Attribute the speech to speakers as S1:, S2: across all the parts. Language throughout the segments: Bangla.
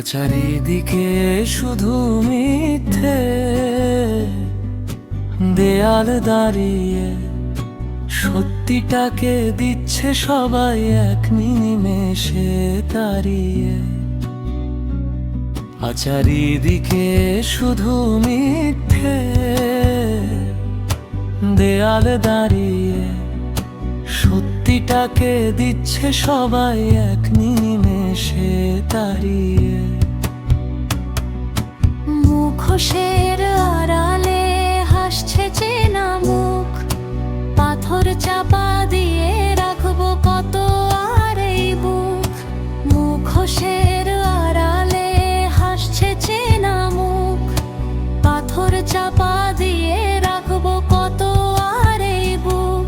S1: চারিদিকে শুধু মিথ্যে, দেয়াল দাঁড়িয়ে সত্যিটাকে দিচ্ছে সবাই এক নিমেষে তাড়িয়ে। চারিদিকে শুধু মিথ্যে, দেয়াল দাঁড়িয়ে সত্যিটাকে দিচ্ছে সবাই এক নিমেষে তাড়িয়ে।
S2: মুখোশের আড়ালে হাসছে চেনা মুখ, পাথর চাপা দিয়ে রাখবো কত আর এই বুক। মুখোশের আড়ালে হাসছে চেনা মুখ, পাথর চাপা দিয়ে রাখবো কত আর এই বুক।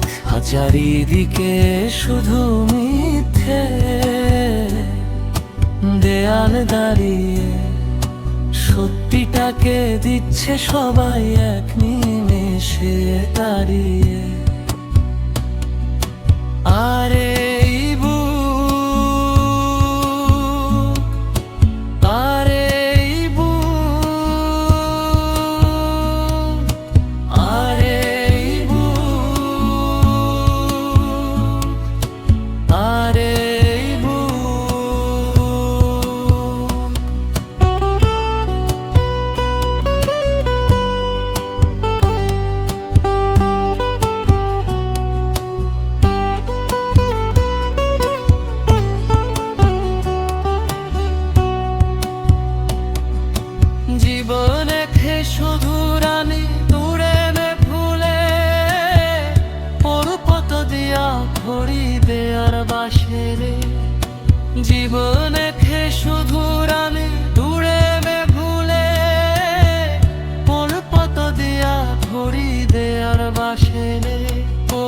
S1: চারিদিকে শুধু মিথ্যে, দেয়াল দাঁড়িয়ে সত্যিটাকে দিচ্ছে সবাই এক নিমেষে তাড়িয়ে। আরে এই বুক, আরে এই বুক, আরে এই বুক, আরে এই বুক। জীবনে শুধু রানী দূরে ফুলে পরপত দিয়া ভরি দেয়ার বাসেরে। জীবনে শুধু রানী দূরে ফুলে পরপত দিয়া ভরি দেয়ার বাসেরে। ও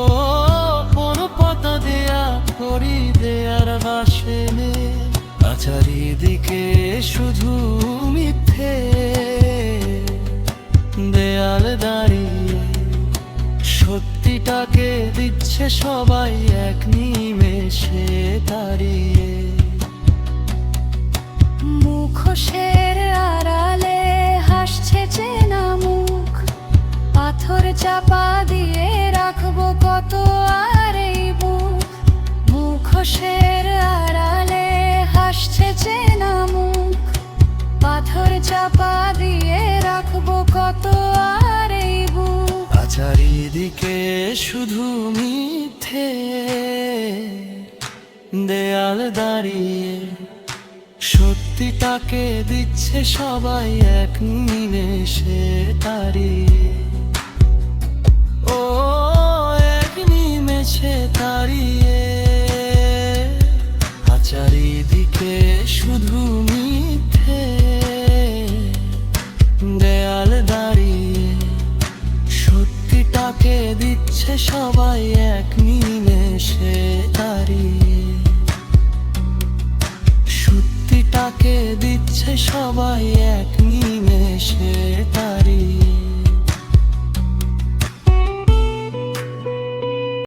S1: পরপত দিয়া ভরি দেয়ার বাসেরে। চারিদিকে শুধু মিথ্যে, দেয়াল দাঁড়িয়ে সত্যিটাকে দিচ্ছে সবাই এক নিমেষে তাড়িয়ে।
S2: মুখোশের আড়ালে হাসছে চেনা মুখ, পাথর চাপা দিয়ে রাখবো কত আর এই বুক। মুখোশের আড়ালে হাসছে চেনা মুখ, পাথর চাপা দিয়ে রাখবো কত আর এই বুক।
S1: চারিদিকে শুধু মিথ্যে, দেয়াল দাঁড়িয়ে সত্যিটাকে দিচ্ছে সবাই এক নিমেষে তাড়িয়ে। ও এক নিমেষে তাড়িয়ে। চারিদিকে শুধু মিথ্যে, দেয়াল দাঁড়িয়ে সত্যিটাকে দিচ্ছে সবাই এক নিমেষে তাড়িয়ে। সত্যিটাকে দিচ্ছে সবাই এক